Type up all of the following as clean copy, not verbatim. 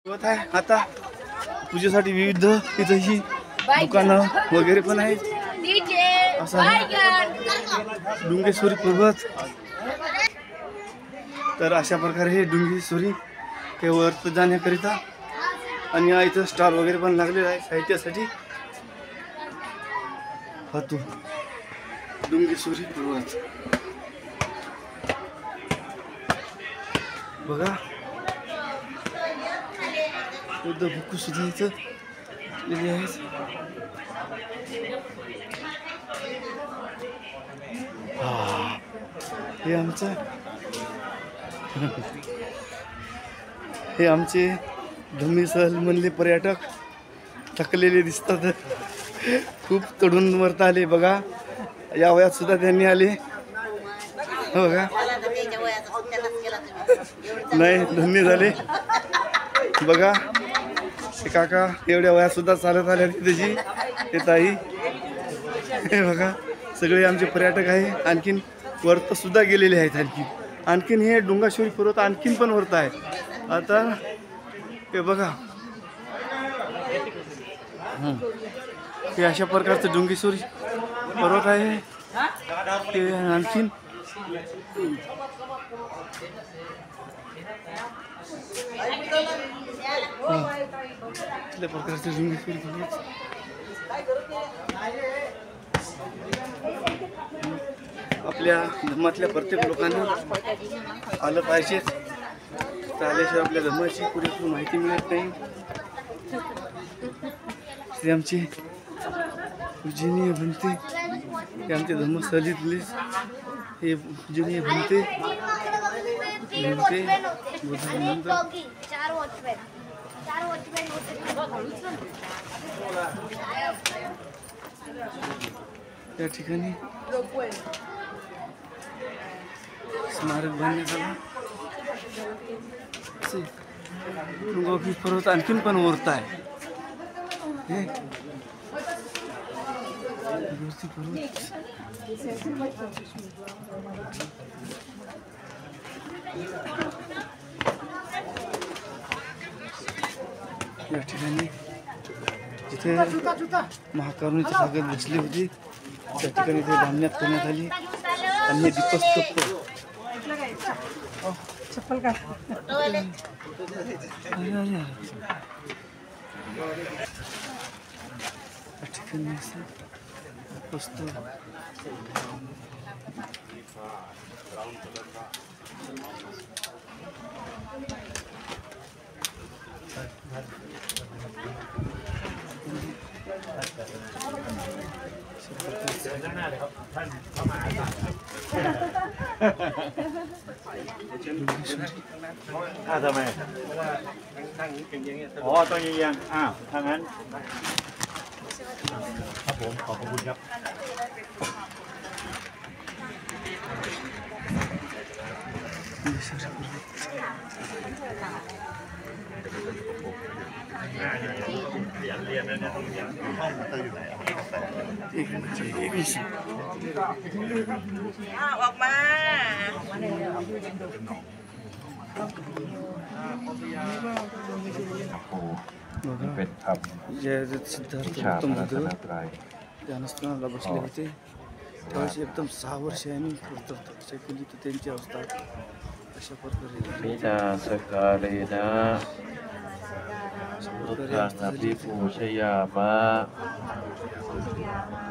आहे आता पूजेसाठी विविध इथंही दुकानं वगैरे पण आहेत. असं डुंगेश्वरी पर्वत. तर अशा प्रकारे हे डुंगेश्वरी हे वर जाण्याकरिता आणि इथं स्टॉल वगैरे पण लागलेला आहे साहित्यासाठी. हा तो डुंगेश्वरी पर्वत बघा. बुद्ध बुक सुद्धा इथं लिहिले आहेत. हे आमचे धम्मी सहल म्हणले पर्यटक थकलेले दिसतात. खूप चढून वरता आले बघा. या वयात सुद्धा त्यांनी आले बघा. नाही धन्य झाले बघा. हे काका एवढ्या वयात सुद्धा चालत आले त्याची हे ताई हे बघा. सगळे आमचे पर्यटक आहे. आणखीन वरत सुद्धा गेलेले आहेत. आणखीन हे डुंगेश्वरी पर्वत आणखीन पण वरत आहे. आता हे बघा हे अशा प्रकारचं डुंगेश्वरी पर्वत आहे. ते आणखीन कुठल्या प्रकारचे डुंगेश्वरी पर्वत. आपल्या धर्मातल्या प्रत्येक लोकांना आलं पाहिजे. आल्याशिवाय आपल्या धर्माची पुरेपूर माहिती मिळत नाही. ते आमचे पूजनीय बनते. हे आमचे धर्मस्थळीतले हे पूजनीय बनते. या ठिकाणी स्मारक बांधण्यात आलं. डुंगेश्वरी पर्वत आणखीन पण वरत आहे. हे या ठिकाणी जिथे महाकारुणीची ताकद बसली होती त्या ठिकाणी ते बांधण्यात करण्यात आली. आणि हे दीपस्तंभ चप्पल का ठिकाणी असं बसतो.ทำไมอ๋อต้องยังถ้างั้นครับผมขอบคุณครับเรียนนะเนี่ยต้องเรียนห้องเตอร์อยู่ไหนออกมาเป็นธรรมวิชาพระรัตนตรัย ध्यानस्थानाला बसले होते त्यावेळेस एकदम 6 वर्षांनी तपस्या केली तर त्यांची अवस्था अशा प्रकारे. มินาสการเรนะพุทธังอภิปูชยามะ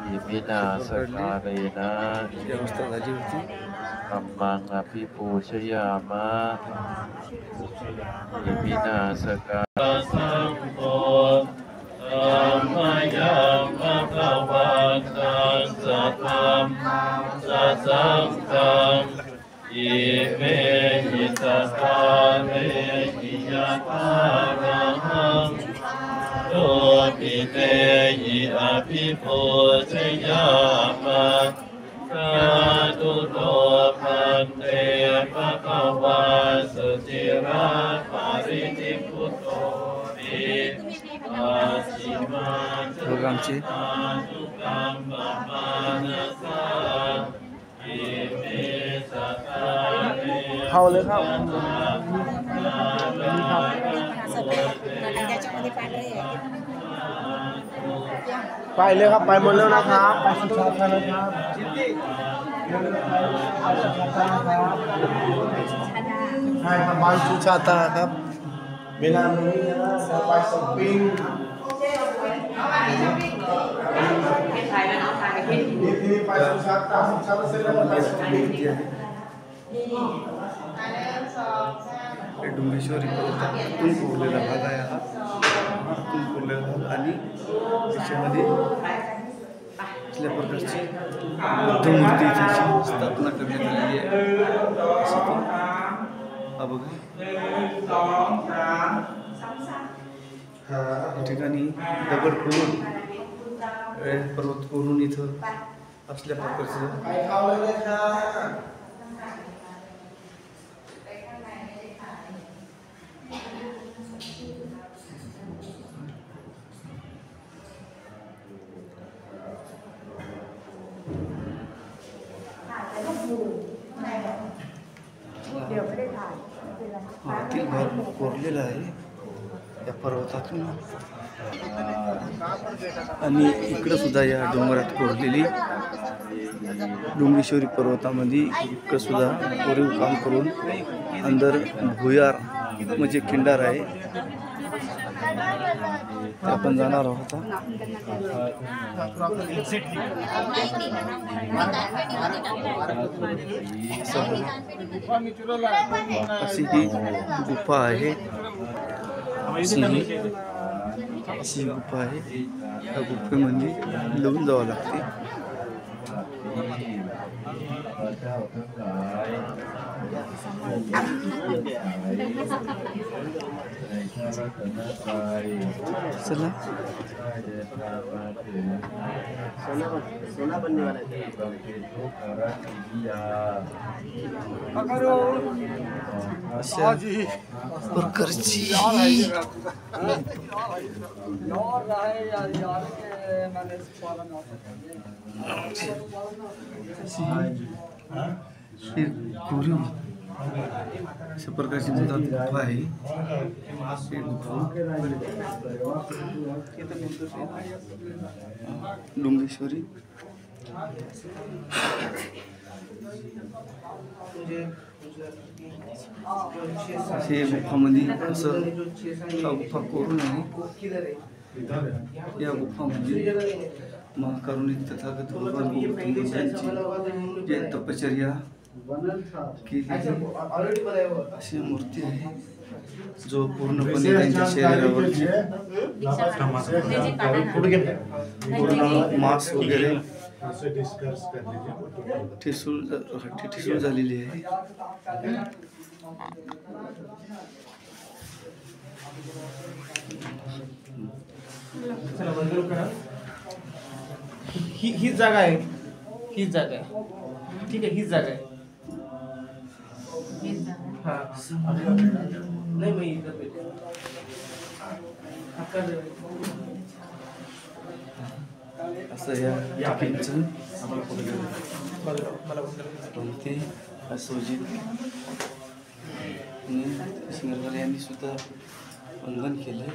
อิมินาสการเรนะ ही अवस्था झाली होती. ธัมมังอภิปูชยามะอิมินาสการะสังโฆธัมมังยังภะคะวันตังสัทธัมมังสังฆังอิเมหิสการเรหิยะภารังโตปิเตหิอภิปูชยามะสาธุโตพันเตภะคะวะสุจิราปาริติพุทโธติอาชิมาตุตุกัมปะมานะสาอิเมสการเร เข้าเลยครับ หิยะภารังโตปิเต पाहिले का पाय म्हणलं ना का बांसु छाताครับเวลานี้นะไปสปริงiniไปสุชาตาสุชาตาเสร็จแล้วไปสปริง डोंगरेश्वरी पर्वतातून कोरलेला भाग आहे हा आतून कोरलेला भाग आणि त्याच्यामध्ये कुठल्या प्रकारची बुद्धमूर्ती त्याची स्थापना करण्यात आलेली आहे असं तो हा बघा या ठिकाणी दगड करून पर्वत करून इथं असल्या प्रकारचं आतील भाग कोरलेला आहे या पर्वतातून आणि इकडं सुद्धा या डोंगरात कोरलेली डोंगरेश्वरी पर्वतामध्ये इकडं सुद्धा कोरीव काम करून अंदर भुयार म्हणजे किंडार आहे ते आपण जाणार आहोत अशी ही गुफा आहे अशी गुफा आहे या गुफेमध्ये लवून जावं लागते चला सोना बनने वाला है अशा प्रकारची कोरीव अशा प्रकारची गुफा आहे डोंगरेश्वरी असे गुफामध्ये असं गुफा करून आहे या गुफामध्ये महाकारुणिक तथागत भगवान गौतम जे तपश्चर्या केली अशी मूर्ती आहे जो पूर्णपणे त्यांच्या शरीरावरची पूर्ण मांस वगैरे ठिसूळ झालेली आहे ही जागा आहे हीच जागा आहे ठीक आहे हीच जागा आहे हाँ नहीं मैं इधर बैठे असं या ठिकाणचं ते असोजित सिंगरवाले यांनी सुद्धा वंदन केलं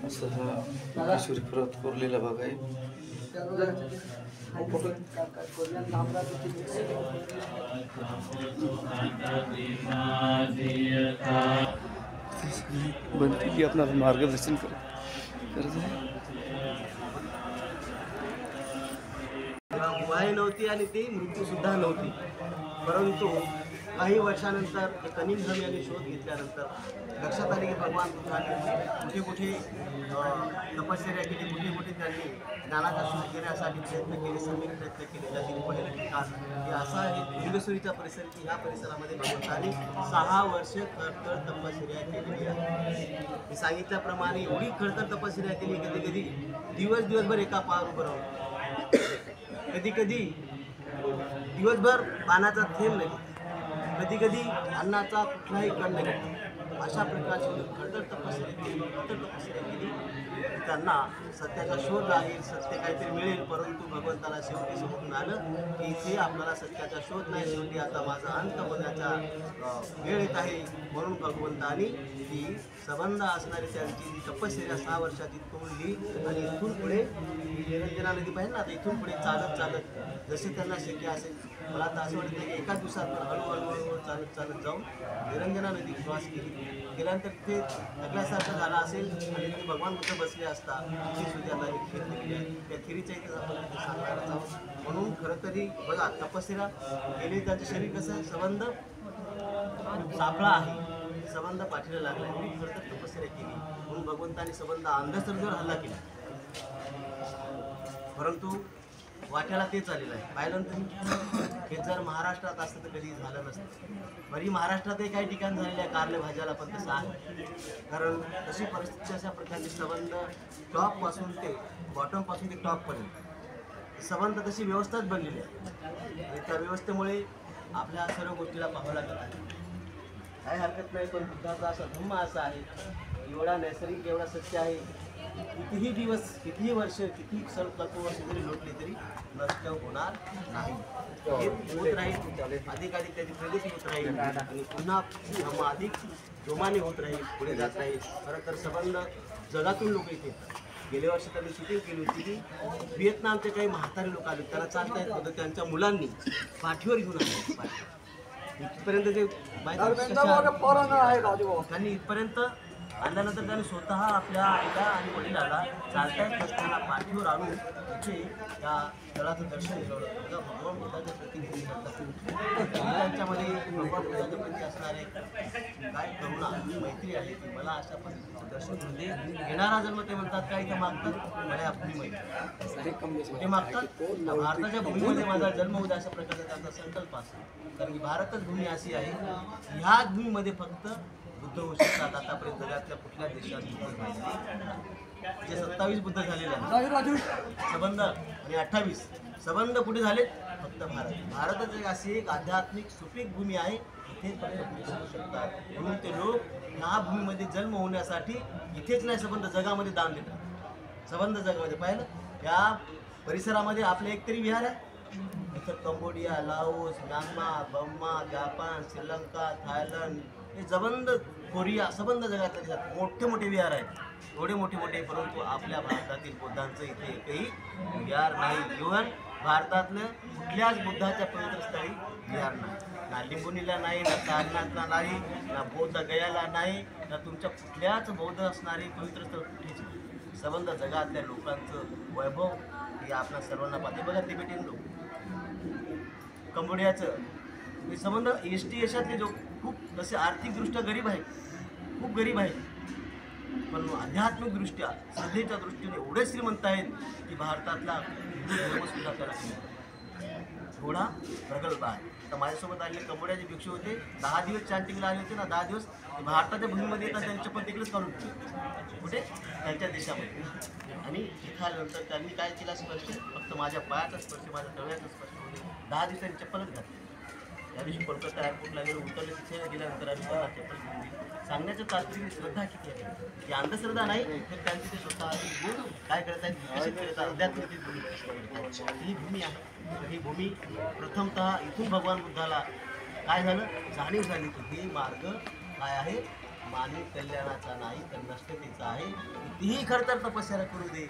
असं हा डोंगरेश्वरी पर्वत कोरलेला भाग आहे बनते की आपणाला मार्गदर्शन करत आहे वय नव्हती आणि ती मृत्यू सुद्धा नव्हती परंतु काही वर्षानंतर कनिंघम यांनी शोध घेतल्यानंतर लक्षात आले की भगवान बुद्धांनी कुठे कुठे तपश्चर्या केली कुठे कुठे त्यांनी ज्ञानाचा शोध घेण्यासाठी प्रयत्न केले सम्यक प्रयत्न केले त्यातील पहिलं ठिकाण की असा एक डोंगरेश्वरीचा परिसर की ह्या परिसरामध्ये भगवंतांनी 6 वर्ष खडतर तपश्चर्या केलेली आहे मी सांगितल्याप्रमाणे एवढी खडतर तपश्चर्या केली कधी कधी दिवसभर एका पायावर उभं राहून कधी कधी दिवसभर पाण्याचा थेंब नाही कधी कधी अन्नाचा कुठलाही कण नाही अशा प्रकारची खडतर तपस्या केली. त्यांना सत्याचा शोध लागेल, सत्य काहीतरी मिळेल, परंतु भगवंताला शेवटी समजून आलं की इथे आपल्याला सत्याचा शोध नाही, शेवटी आता माझा अंत होण्याचा वेळ येत आहे. म्हणून भगवंतानी ती संबंध असणारी त्यांची जी तपश्चर्या 6 वर्षाची तोडली आणि इथून पुढे निरंजना नदी पाहिजे ना, आता इथून पुढे चालत चालत जसे त्यांना शक्य असेल, मला तर असं वाटतं की एका दिवसात हळूहळू चालत जाऊन निरंजना नदी क्रॉस केल्यानंतर ते थकल्यासारखं झालं असेल आणि ते भगवान बुद्ध बसले असता तिथे सुद्धा आता एक खीर दिली आहे. त्या खिरीच्या इथे आपण ते सांगायला जाऊ. म्हणून खरं तरी बघा तपस्या केली, त्यांचं शरीर कसं संबंध सापळा आहे, संबंध पाठीला लागला, एवढी खरं तर तपस्या केली. म्हणून भगवंतानी संबंध अंधश्रद्धेवर हल्ला केला, परंतु वाट्याला तेच आलेलं आहे. पाहिलं ना तुम्ही, हे जर महाराष्ट्रात असतं तर कधी झालं नसतं. बरी महाराष्ट्रातही काही ठिकाण झालेलं आहे कारले भाज्याला, पण तसं आहे. कारण तशी परिस्थिती अशा प्रकारचे संबंध टॉपपासून ते बॉटमपासून ते टॉपपर्यंत संबंध तशी व्यवस्थाच बनलेली आहे आणि त्या व्यवस्थेमुळे आपल्या सर्व गोष्टीला पाहावं लागत आहे. काही हरकत नाही, पण बुद्धाचा असा धम्म असा आहे, एवढा नैसर्गिक एवढा सत्य आहे. कितीही दिवस, कितीही वर्ष, कितीही वर्ष जरी लोटले तरी नष्ट होणार नाही. हे होत राहील, अधिकाधिक त्याची प्रगती होत राहील आणि पुन्हा धम्म अधिक जोमाने होत राहील, पुढे जात राहील. खरं तर संबंध जगातून लोक इथे येतात. गेल्या वर्षी त्यांनी शूटिंग केली होती की व्हिएतनामचे काही म्हातारे लोक आले, त्याला चालता येत होतं, त्यांच्या मुलांनी पाठीवर घेऊन आले. इथपर्यंत जे त्यांनी इथपर्यंत आणल्यानंतर त्यांनी स्वतः आपल्या आईला आणि वडिलाला चालता येत नसताना पाठीवर आणून तिथे त्या तळाचं दर्शन घडवलं. बघा, भगवान बुद्धाच्या प्रतिनिधी त्यांच्यामध्ये भगवान बुद्धाच्या प्रती असणारे काय करुणा ही मैत्री आहे की मला अशा पद्धतीचं दर्शन घेऊन दे. येणारा जन्म ते म्हणतात काय इथं मागतात, मला या भूमी मैत्री कुठे मागतात, भारताच्या भूमीमध्ये माझा जन्म होता, अशा प्रकारचा त्यांचा संकल्प असतो. कारण की भारतच भूमी अशी आहे, ह्याच भूमीमध्ये फक्त बुद्ध होऊ शकतात. आतापर्यंत जगातल्या कुठल्या देशात बुद्ध झाले जे 27 बुद्ध झालेले आहेत संबंध आणि 28 संबंध कुठे झाले, फक्त भारतच एक अशी एक आध्यात्मिक सुपीक भूमी आहे, इथे फक्त पुढे शिकू शकतात. म्हणून ते लोक ह्या भूमीमध्ये जन्म होण्यासाठी इथेच नाही संबंध जगामध्ये दान देतात. संबंध जगामध्ये पाहिलं या परिसरामध्ये आपलं एक तरी विहार आहे. इथं Cambodia, Laos, Myanmar, Burma, Japan, Sri Lanka, Thailand, हे संबंध, कोरिया, संबंध जगातले देशात मोठे मोठे विहार आहेत, एवढे मोठे मोठे. परंतु आपल्या भारतातील बुद्धांचं इथे एकही विहार नाही. इव्हन भारतातलं कुठल्याच बुद्धाच्या पवित्र स्थळी विहार नाही, ना लिंबुनीला नाही, ना सारनाथला नाही, ना बौद्ध गयाला नाही, ना तुमच्या कुठल्याच बौद्ध असणारे पवित्र स्थळ कुठेच नाही. संबंध जगातल्या लोकांचं वैभव हे आपल्या सर्वांना पाहते. बघा तिबेटियन लोक, कंबोडियाचं हे संबंध एसटी एशियातले जो खूप जसे आर्थिकदृष्ट्या गरीब आहे, खूप गरीब आहे, पण आध्यात्मिकदृष्ट्या श्रद्धेच्या दृष्टीने एवढे श्रीमंत आहेत की भारतातला हिंदू धर्मसुद्धा त्याला थोडा प्रगल्भ आहे. आता माझ्यासोबत आलेले कंबोडियाचे भिक्षू होते, 10 दिवस चॅन्टिंगला आले होते ना, 10 दिवस भारताच्या भूमीमध्ये येतात, त्यांच्या पण तिकडेच काढून ठेवले, कुठे त्यांच्या देशामध्ये. आणि इथं आल्यानंतर त्यांनी काय केलं, स्पर्श फक्त माझ्या पायाचा स्पर्श, माझ्या तळव्याचा स्पर्श होते. 10 दिवसांनी चप्पलच घातली. त्या दिवशी कोलकाता एअरपोर्टला गेलो, उतरले, तिथे गेल्यानंतर आम्ही त्यांना चप्पल घेऊन दिली. सांगण्याचं तात्पर्य श्रद्धा किती आहे, ही अंधश्रद्धा नाही, तर त्यांची ते स्वतः काय करत आहेत, विकसित करत आहेत, अध्यात्मिक भूमी ही भूमी आहे. ही भूमी प्रथमतः इथून भगवान बुद्धाला काय झालं, जाणीव झाली की हे मार्ग काय आहे, मानवी कल्याणाचा नाही तर नष्टतेचा आहे. कितीही खरं तर तपस्या करू दे,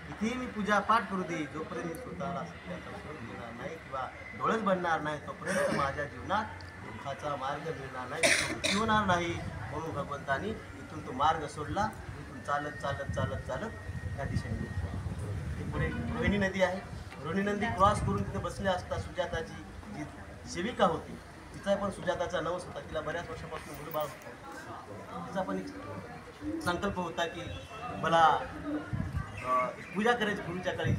कितीही मी पूजापाठ करू दे, जोपर्यंत मी स्वतःला सत्याचा शोध घेणार नाही किंवा डोळस बनणार नाही, तोपर्यंत माझ्या जीवनात दुःखाचा मार्ग मिळणार नाही, मुक्ती होणार नाही. म्हणून भगवंतानी इथून तो मार्ग सोडला, इथून चालत चालत चालत चालत त्या दिशेने गेलो. पुढे रोहिणी नदी आहे, रोहिणी नदी क्रॉस करून तिथे बसले असता सुजाताची जी सेविका होती, तिचा पण सुजाताचा नवस होता, तिला बऱ्याच वर्षापासून मुलबाळ होता. तिचा पण एक संकल्प होता की मला पूजा करायची पूर्वीच्या काळी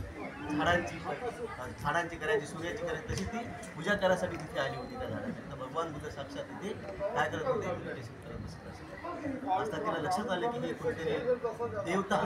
झाडांची करायची, सूर्याची करायची, तशी ती पूजा करायसाठी तिथे आली होती त्या झाडाची. तर भगवान बुद्ध साक्षात तिथे काय करत होते, मेडिटेशन करत बसत असतात. असता तिला लक्षात आलं की हे कोणतरी देवता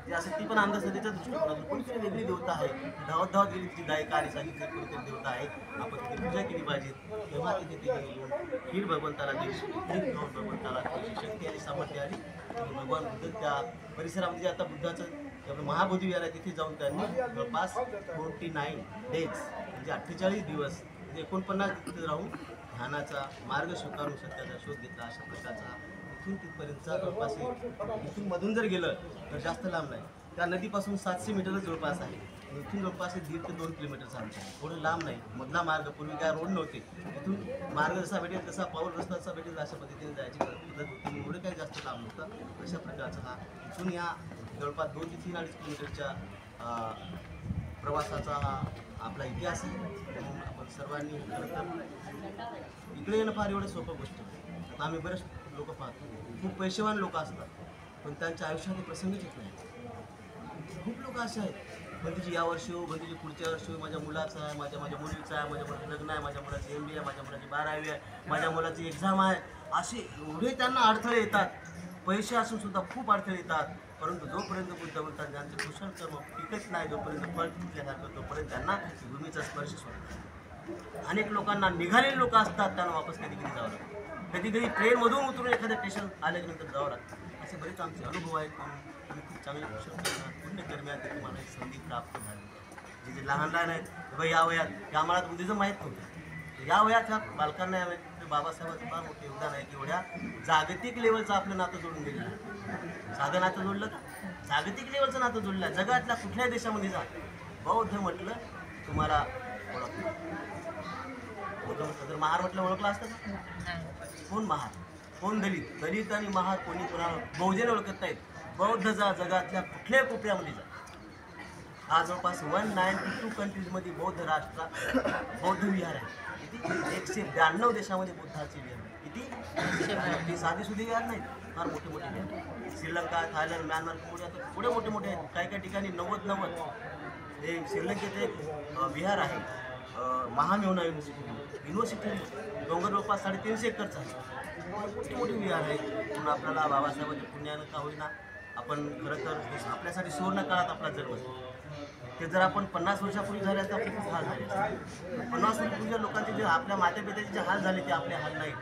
जे असं, ती पण अंधश्रद्धेच्या दृष्टिकोनातून कोणतरी वेगळी देवता आहे. धावत धावत गेली तिची गायिका आणि सांगितली कोणतरी देवता आहे, आपण तिथे पूजा केली पाहिजे. तेव्हा तिथे तिने खीर भगवंताला दिली, खीर खाऊन भगवंताला शक्ती आणि सामर्थ्य आली. आणि भगवान बुद्ध त्या परिसरामध्ये आता बुद्धाचं आपलं महाबोधी विहार आहे तिथे जाऊन त्यांनी जवळपास 49 डेज म्हणजे 48 दिवस म्हणजे 49 तिथे राहून ध्यानाचा मार्ग स्वीकारून सत्याचा शोध घेतला. अशा प्रकारचा इथून तिथपर्यंतचा जवळपास इथून मधून जर गेलं तर जास्त लांब नाही, त्या नदीपासून 700 मीटरच जवळपास आहे. इथून जवळपास 1.5 ते 2 किलोमीटरचा अंतर आहे, थोडं लांब नाही. मधला मार्ग, पूर्वी काय रोड नव्हते, इथून मार्ग जसा भेटेल तसा पाऊल रस्ता जसा भेटेल अशा पद्धतीने जायची पद्धत होती. एवढं काही जास्त लांब नव्हतं. अशा प्रकारचा हा इथून या जवळपास 2 ते 3-2.5 किलोमीटरच्या प्रवासाचा हा आपला इतिहास आहे. म्हणून आपण सर्वांनी खरं तर इकडे येणं फार एवढं सोपं गोष्ट आहे. आता आम्ही बरेच लोक पाहतो, खूप पैसेवान लोक असतात पण त्यांच्या आयुष्यात हे प्रसंगच येत नाही. खूप लोक असे आहेत, भंतीची यावर्षी हो, भंतीची पुढच्या वर्षी, माझ्या मुलाचं आहे, माझ्या मुलीचं आहे, माझ्या मुलाचं लग्न आहे, माझ्या मुलाची MBA आहे, माझ्या मुलाची 12वी आहे, माझ्या मुलाची एक्झाम आहे. असे एवढे त्यांना अडथळे येतात. पैसे असून सुद्धा खूप अडथळे येतात. परंतु जोपर्यंत बुद्ध बोलतात ज्यांचं कुशल कर्म पिकत नाही, जोपर्यंत फळ पिकल्यासारखं, तोपर्यंत त्यांना भूमीचा स्पर्श होतो. अनेक लोकांना निघालेले लोक असतात, त्यांना वापस कधी जावं लागतं. कधी ट्रेनमधून उतरून एखाद्या स्टेशन आल्यानंतर जावं लागतं. असे बरेच आमचे अनुभव आहेत. म्हणून आम्ही खूप चांगले कुशल पुण्यकर्मी आहेत. तुम्हाला एक संधी प्राप्त झाली. जे लहान आहेत बाबा या वयात, हे आम्हाला बुद्धीचं माहीत नव्हतं. या वयात ह्या बालकांना या वयात बाबासाहेबांचं फार मोठं योगदान आहे की एवढ्या जागतिक लेवलचं आपलं नातं जोडून गेलेलं आहे. साधं नातं जोडलं का? जागतिक लेवलचं नातं जोडलं आहे. जगातल्या कुठल्याही देशामध्ये जा, बौद्ध म्हटलं तुम्हाला ओळखलं. बौद्ध म्हटलं तर महार म्हटलं ओळखलं असतं का? कोण महार, कोण दलित, दलित आणि महार कोणी कोणाला बहुजन ओळखत नाहीत. बौद्ध जा, जगातल्या कुठल्याही कोपऱ्यामध्ये जा. हा जवळपास 192 कंट्रीजमध्ये बौद्ध राष्ट्रात बौद्ध विहार आहे. 192 देशामध्ये बुद्धाचे विहार आहे. किती साधी सुधी विहार नाहीत, फार मोठे विहार. श्रीलंका, थायलंड, म्यानमार, पुढे मोठे आहेत. काही ठिकाणी 90 हे श्रीलंकेत एक विहार आहे, महामेवना युनिव्हर्सिटी डोंगर जवळपास 350 एकरचा आहे. मोठी विहार आहे. म्हणून आपल्याला बाबासाहेबांच्या पुण्यानं का होईना आपण खरं तर आपल्यासाठी सुवर्ण काळात आपला जन्म आहे. ते जर आपण 50 वर्षापूर्वी झाले तर खूप हाल झाले. 50 वर्षापूर्वीच्या लोकांचे जे आपल्या मातेपित्याचे जे हाल झाले ते आपले हाल नाही.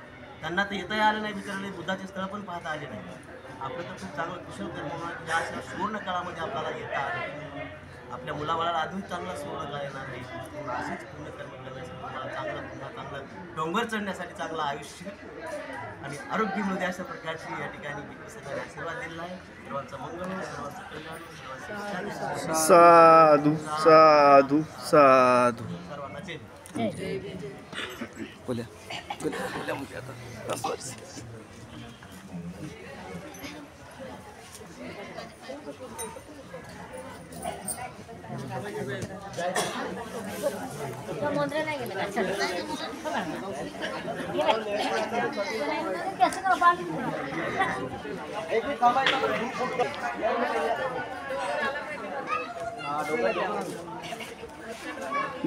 त्यांना तर येताही आलं नाही, बिचारले बुद्धाचे स्थळ पण पाहता आले नाही. आपलं तर खूप चांगलं कुशल कर्म या अशा सुवर्ण काळामध्ये आपल्याला येता आलं. आपल्या मुलाबाळाला अजून चांगला सुवर्ण काळ येणार नाही. असेच पूर्ण कर्म करण्यासाठी तुम्हाला चांगलं डोंगर चढण्यासाठी चांगलं आयुष्य आणि आरोग्य मिळू द्या अशा प्रकारची या ठिकाणी सगळ्यांना आशीर्वाद दिलेला आहे. सर्वांचं मंगल हो, सर्वांचं कल्याण, सर्वांचं साधू साधू साधू. सर्वांना जय. बोल्या आता समुद्र नाही गेलं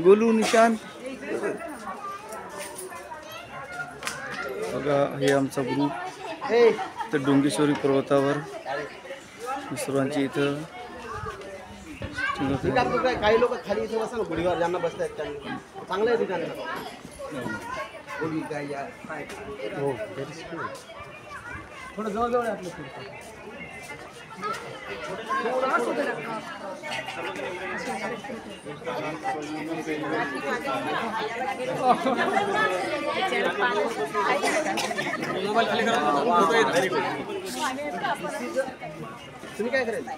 गोलू निशान बघा. हे आमचा ग्रुप तर डोंगेश्वरी पर्वतावर सर्वांची इथं काही लोक खाली इथे बसा ना, गुढीवर ज्यांना बसतात त्यांना चांगलं आहे ठिकाण. हो थोडं जवळ आहे आपलं. तुम्ही काय करायचं?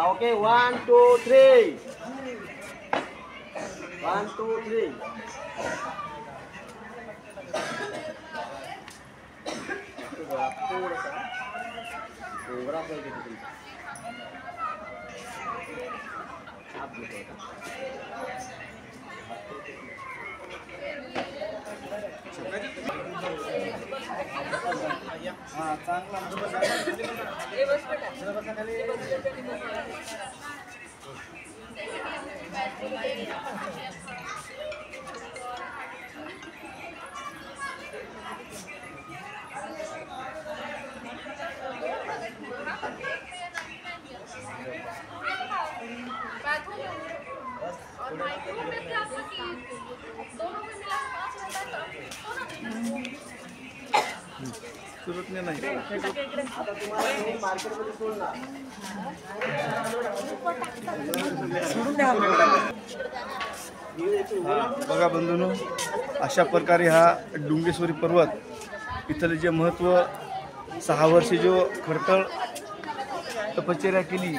ओके 1 2 3 1 2 3. चांगला सुरत नाही आता तुम्हाला हे मार्केटमध्ये सोडणार बघा बंधूंनो, अशा प्रकारे हा डुंगेश्वरी पर्वत इथलं जे महत्त्व 6 वर्षे जो खडतळ तपश्चर्या केली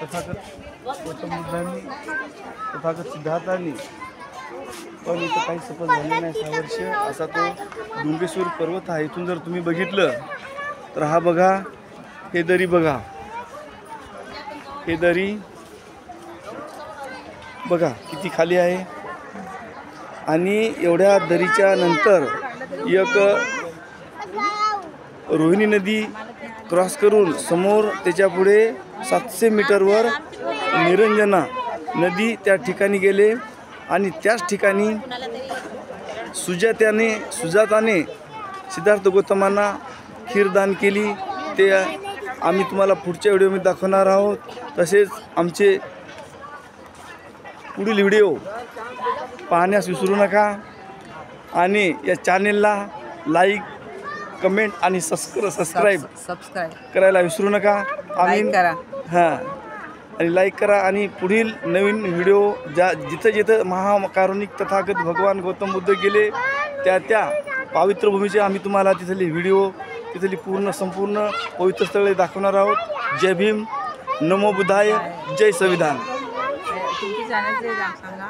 तथागत गौतम बुद्धांनी तथागत सिद्धार्थांनी, पण इथं काही सफल झाले नाही 6 वर्ष असा तो डुंगेश्वरी पर्वत आहे. इथून जर तुम्ही बघितलं तर हा बघा, हे दरी बघा, हे दरी बघा किती खाली आहे. आणि एवढ्या दरीच्या नंतर एक रोहिणी नदी क्रॉस करून समोर त्याच्या पुढे 700 मीटरवर निरंजना नदी त्या ठिकाणी गेले आणि त्याच ठिकाणी सुजाताने सिद्धार्थ गौतमांना खीरदान केली. ते आम्ही तुम्हाला पुढच्या व्हिडिओमध्ये दाखवणार आहोत. तसेच आमचे पुढील व्हिडिओ पाहण्यास विसरू नका आणि या चॅनेलला लाईक, कमेंट आणि सबस्क्राईब करायला विसरू नका. आम्ही हां आणि लाईक करा आणि पुढील नवीन व्हिडिओ जिथं जिथं महाकारुणिक तथागत भगवान गौतम बुद्ध गेले त्या पवित्र भूमीचे आम्ही तुम्हाला तिथले व्हिडिओ, तिथली संपूर्ण पवित्र स्थळे दाखवणार आहोत. जय भीम, नमो बुद्धाय, जय संविधान. तुमची चॅनलचे सांगा.